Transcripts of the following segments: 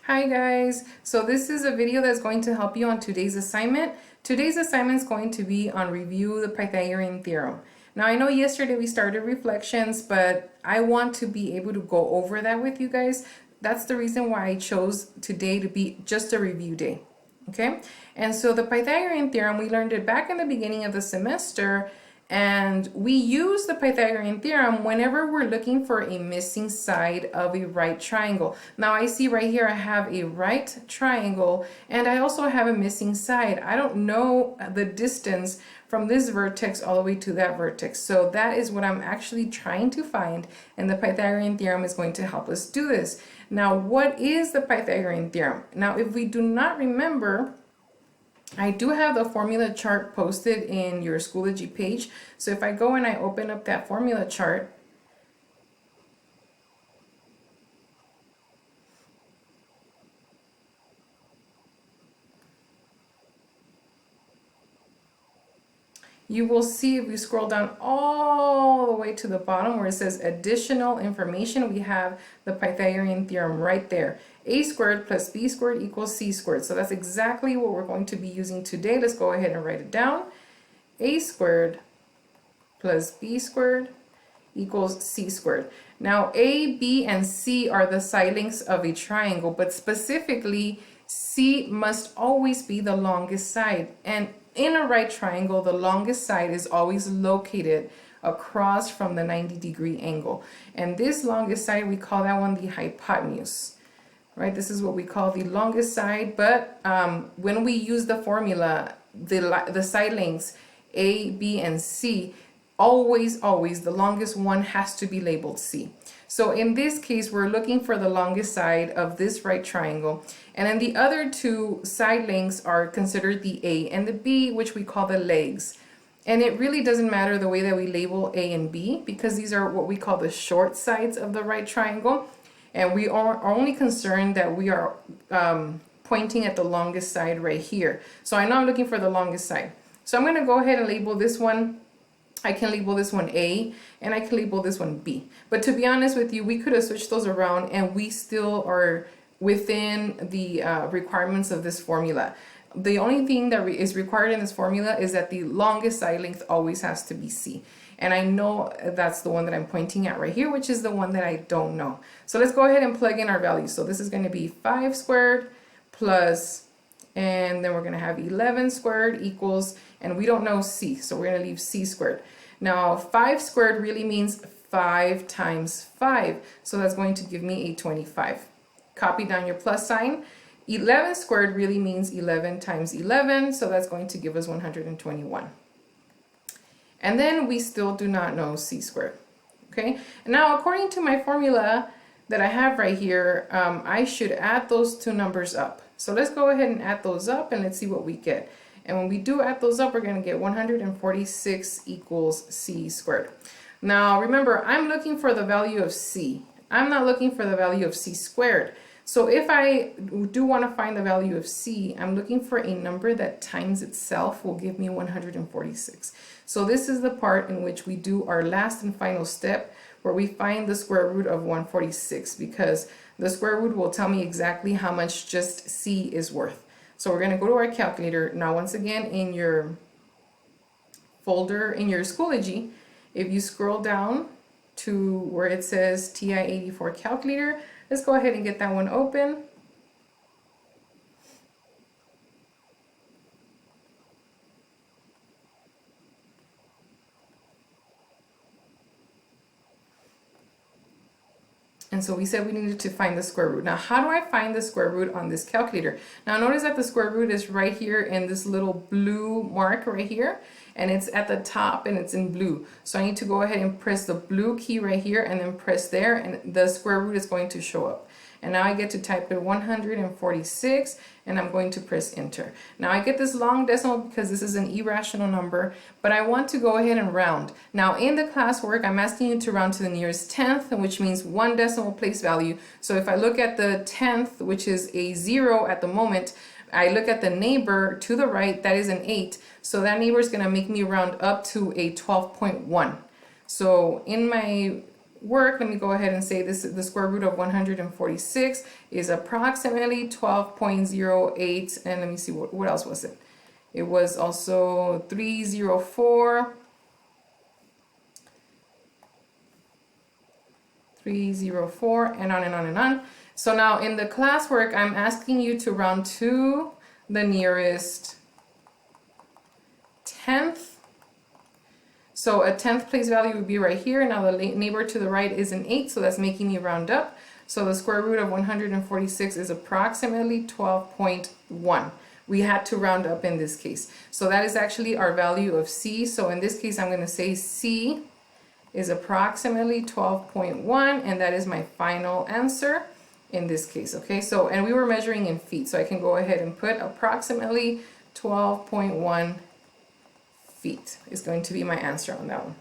Hi guys, so this is a video that's going to help you on today's assignment. Today's assignment is going to be on review the Pythagorean theorem. Now I know yesterday we started reflections, but I want to be able to go over that with you guys. That's the reason why I chose today to be just a review day. Okay, and so the Pythagorean theorem, we learned it back in the beginning of the semester, and we use the Pythagorean theorem whenever we're looking for a missing side of a right triangle. Now I see right here I have a right triangle and I also have a missing side. I don't know the distance from this vertex all the way to that vertex. So that is what I'm actually trying to find, and the Pythagorean theorem is going to help us do this. Now, what is the Pythagorean theorem? Now, if we do not remember, I do have the formula chart posted in your Schoology page. So if I go and I open up that formula chart, you will see if you scroll down all the way to the bottom where it says additional information, we have the Pythagorean theorem right there. A squared plus b squared equals c squared. So that's exactly what we're going to be using today. Let's go ahead and write it down. A squared plus b squared equals c squared. Now a, b, and c are the side lengths of a triangle, but specifically c must always be the longest side. And in a right triangle, the longest side is always located across from the 90-degree angle. And this longest side, we call that one the hypotenuse. Right, this is what we call the longest side, but when we use the formula, the side lengths A, B, and C, always the longest one has to be labeled C. So in this case, we're looking for the longest side of this right triangle, and then the other two side lengths are considered the A and the B, which we call the legs. And it really doesn't matter the way that we label A and B, because these are what we call the short sides of the right triangle. And we are only concerned that we are pointing at the longest side right here. So I know I'm looking for the longest side. So I'm going to go ahead and label this one. I can label this one A, and I can label this one B. But to be honest with you, we could have switched those around and we still are within the requirements of this formula. The only thing that is required in this formula is that the longest side length always has to be C. And I know that's the one that I'm pointing at right here, which is the one that I don't know. So let's go ahead and plug in our values. So this is going to be 5 squared plus, and then we're going to have 11 squared equals, and we don't know C, so we're going to leave C squared. Now 5 squared really means 5 times 5, so that's going to give me a 25. Copy down your plus sign. 11 squared really means 11 times 11, so that's going to give us 121. And then we still do not know C squared. Okay, and now according to my formula that I have right here, I should add those two numbers up. So let's go ahead and add those up and let's see what we get. And when we do add those up, we're going to get 146 equals C squared. Now remember, I'm looking for the value of C. I'm not looking for the value of C squared. So if I do want to find the value of C, I'm looking for a number that times itself will give me 146. So this is the part in which we do our last and final step, where we find the square root of 146, because the square root will tell me exactly how much just C is worth. So we're going to go to our calculator. Now once again, in your folder, in your Schoology, if you scroll down to where it says TI-84 calculator, let's go ahead and get that one open. And so we said we needed to find the square root. Now, how do I find the square root on this calculator? Now, notice that the square root is right here in this little blue mark right here, and it's at the top and it's in blue. So I need to go ahead and press the blue key right here and then press there, and the square root is going to show up. And now I get to type in 146, and I'm going to press enter. Now I get this long decimal because this is an irrational number, but I want to go ahead and round. Now in the classwork, I'm asking you to round to the nearest tenth, which means 1 decimal place value. So if I look at the tenth, which is a 0 at the moment, I look at the neighbor to the right, that is an 8. So that neighbor is going to make me round up to a 12.1. So in my work, let me go ahead and say this: the square root of 146 is approximately 12.08, and let me see, what else was it? It was also 304, and on and on and on. So now in the classwork, I'm asking you to round to the nearest tenth. So a tenth place value would be right here. Now the neighbor to the right is an 8, so that's making me round up. So the square root of 146 is approximately 12.1. We had to round up in this case. So that is actually our value of C. So in this case, I'm going to say C is approximately 12.1, and that is my final answer in this case. Okay, so, and we were measuring in feet, so I can go ahead and put approximately 12.1 feet is going to be my answer on that one.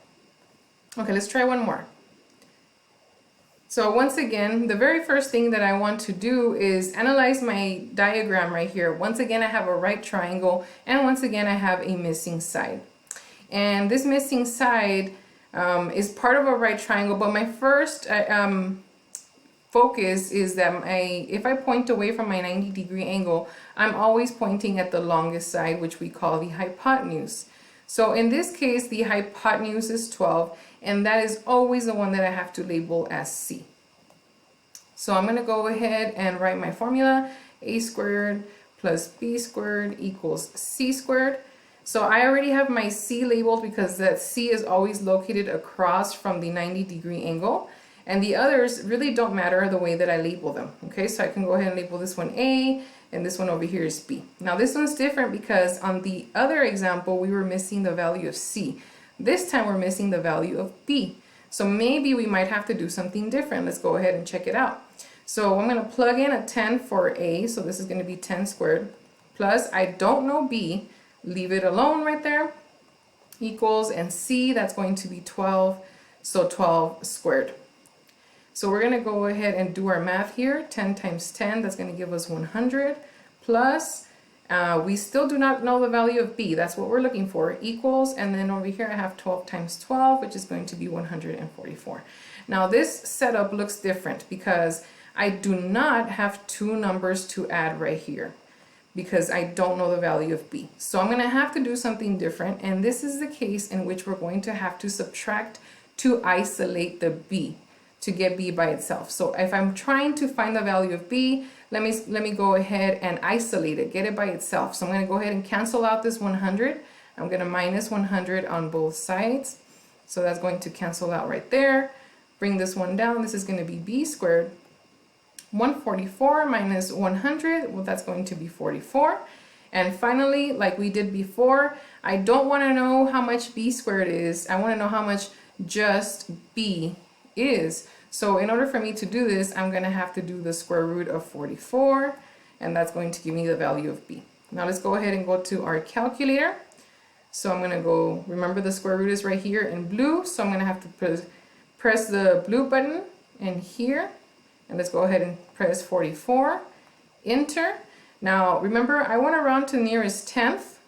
Okay, let's try one more. So once again, the very first thing that I want to do is analyze my diagram right here. Once again, I have a right triangle, and once again, I have a missing side. And this missing side is part of a right triangle, but my first focus is that if I point away from my 90-degree angle, I'm always pointing at the longest side, which we call the hypotenuse. So in this case, the hypotenuse is 12, and that is always the one that I have to label as C. So I'm going to go ahead and write my formula: a squared plus b squared equals c squared. So I already have my C labeled because that C is always located across from the 90-degree angle. And the others really don't matter the way that I label them. Okay, so I can go ahead and label this one A, and this one over here is B. Now this one's different because on the other example, we were missing the value of C. This time we're missing the value of B. So maybe we might have to do something different. Let's go ahead and check it out. So I'm going to plug in a 10 for A, so this is going to be 10 squared, plus I don't know B, leave it alone right there, equals, and C, that's going to be 12, so 12 squared. So we're going to go ahead and do our math here. 10 times 10, that's going to give us 100, plus we still do not know the value of B, that's what we're looking for, equals, and then over here I have 12 times 12, which is going to be 144. Now this setup looks different because I do not have two numbers to add right here, because I don't know the value of B. So I'm going to have to do something different, and this is the case in which we're going to have to subtract to isolate the B, to get B by itself. So if I'm trying to find the value of B, let me go ahead and isolate it, get it by itself. So I'm going to go ahead and cancel out this 100. I'm going to minus 100 on both sides. So that's going to cancel out right there. Bring this one down. This is going to be B squared. 144 minus 100, well, that's going to be 44. And finally, like we did before, I don't want to know how much B squared is. I want to know how much just B is. So in order for me to do this, I'm going to have to do the square root of 44, and that's going to give me the value of B. Now let's go ahead and go to our calculator. So I'm going to go, remember the square root is right here in blue, so I'm going to have to press the blue button in here, and let's go ahead and press 44, enter. Now remember, I want to round to nearest tenth,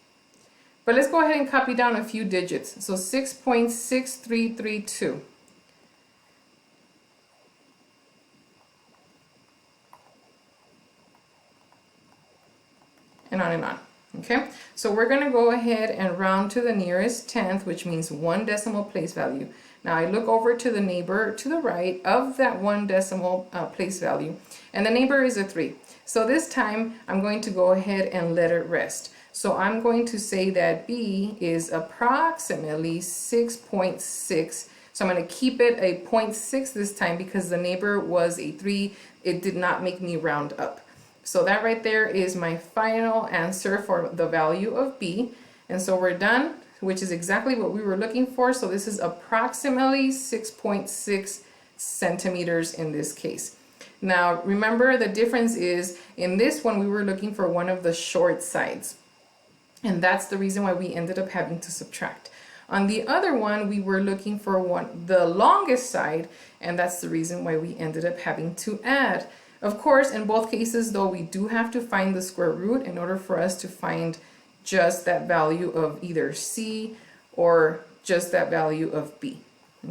but let's go ahead and copy down a few digits. So 6.6332. And on and on. Okay, so we're going to go ahead and round to the nearest tenth, which means 1 decimal place value. Now I look over to the neighbor to the right of that 1 decimal place value, and the neighbor is a 3. So this time I'm going to go ahead and let it rest. So I'm going to say that B is approximately 6.6. So I'm going to keep it a 0.6 this time because the neighbor was a 3. It did not make me round up. So that right there is my final answer for the value of B. And so we're done, which is exactly what we were looking for. So this is approximately 6.6 centimeters in this case. Now remember, the difference is in this one we were looking for one of the short sides. And that's the reason why we ended up having to subtract. On the other one, we were looking for the longest side, and that's the reason why we ended up having to add. Of course, in both cases, though, we do have to find the square root in order for us to find just that value of either C or just that value of B.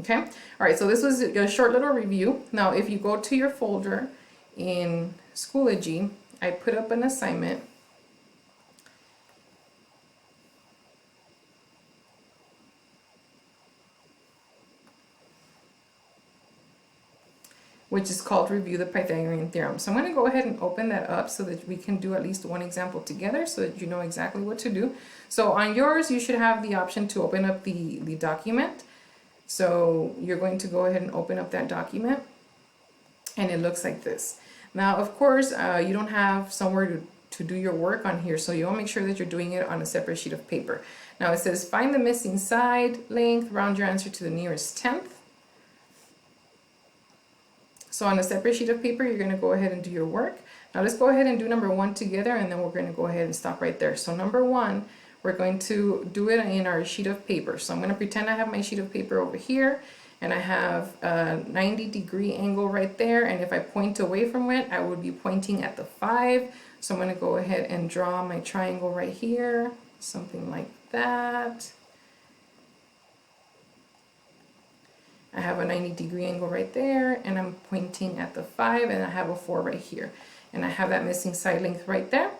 Okay, all right, so this was a short little review. Now, if you go to your folder in Schoology, I put up an assignment. Which is called Review the Pythagorean Theorem. So I'm going to go ahead and open that up so that we can do at least one example together so that you know exactly what to do. So on yours, you should have the option to open up the document. So you're going to go ahead and open up that document, and it looks like this. Now, of course, you don't have somewhere to do your work on here, so you want to make sure that you're doing it on a separate sheet of paper. Now it says find the missing side length, round your answer to the nearest tenth. So on a separate sheet of paper, you're going to go ahead and do your work. Now let's go ahead and do number one together, and then we're going to go ahead and stop right there. So number one, we're going to do it in our sheet of paper. So I'm going to pretend I have my sheet of paper over here, and I have a 90-degree angle right there. And if I point away from it, I would be pointing at the 5. So I'm going to go ahead and draw my triangle right here, something like that. I have a 90-degree angle right there, and I'm pointing at the 5, and I have a 4 right here. And I have that missing side length right there.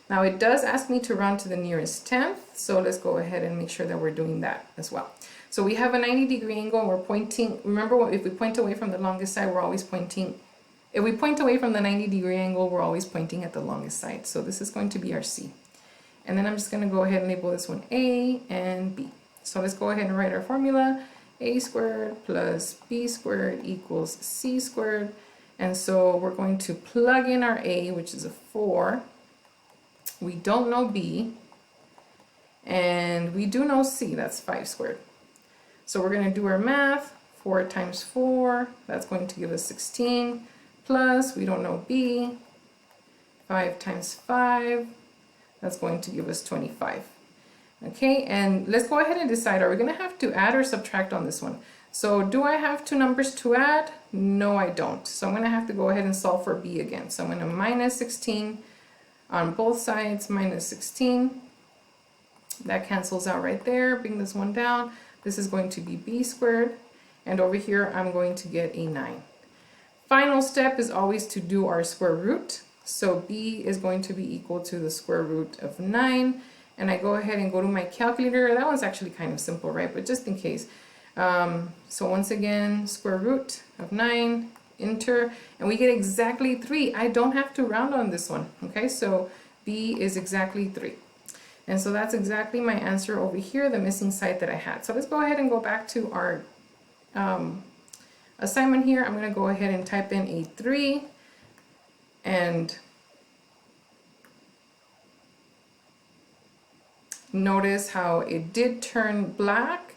Now it does ask me to round to the nearest tenth, so let's go ahead and make sure that we're doing that as well. So we have a 90-degree angle, and we're pointing, remember, if we point away from the longest side, we're always pointing, if we point away from the 90-degree angle, we're always pointing at the longest side. So this is going to be our C. And then I'm just going to go ahead and label this one A and B. So let's go ahead and write our formula. A squared plus B squared equals C squared. And so we're going to plug in our A, which is a 4. We don't know B. And we do know C, that's 5 squared. So we're going to do our math. 4 times 4, that's going to give us 16. Plus, we don't know B. 5 times 5, that's going to give us 25. Okay, and let's go ahead and decide, are we going to have to add or subtract on this one? So do I have two numbers to add? No, I don't. So I'm going to have to go ahead and solve for B again. So I'm going to minus 16 on both sides, minus 16. That cancels out right there. Bring this one down. This is going to be B squared. And over here, I'm going to get a 9. Final step is always to do our square root. So B is going to be equal to the square root of 9. And I go ahead and go to my calculator. That one's actually kind of simple, right? But just in case. So once again, square root of 9, enter, and we get exactly 3. I don't have to round on this one, okay? So B is exactly 3. And so that's exactly my answer over here, the missing side that I had. So let's go ahead and go back to our assignment here. I'm going to go ahead and type in a 3, and notice how it did turn black.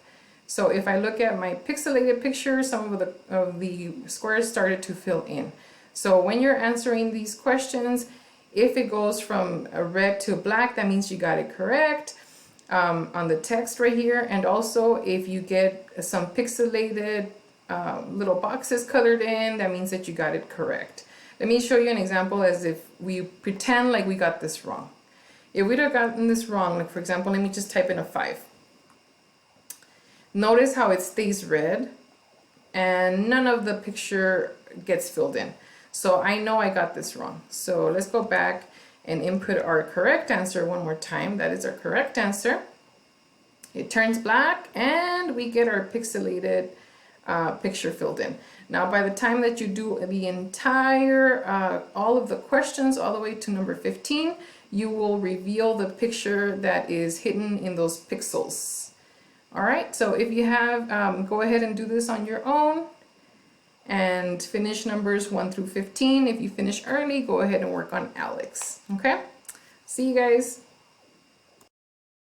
So if I look at my pixelated picture, some of the squares started to fill in. So when you're answering these questions, if it goes from a red to black, that means you got it correct on the text right here. And also if you get some pixelated little boxes colored in, that means that you got it correct. Let me show you an example as if we pretend like we got this wrong. If we'd have gotten this wrong, like for example, let me just type in a 5. Notice how it stays red and none of the picture gets filled in. So I know I got this wrong. So let's go back and input our correct answer one more time. That is our correct answer. It turns black and we get our pixelated picture filled in. Now by the time that you do the entire, all of the questions all the way to number 15, you will reveal the picture that is hidden in those pixels. All right, so if you have, go ahead and do this on your own and finish numbers 1 through 15. If you finish early, go ahead and work on Alex. Okay, see you guys.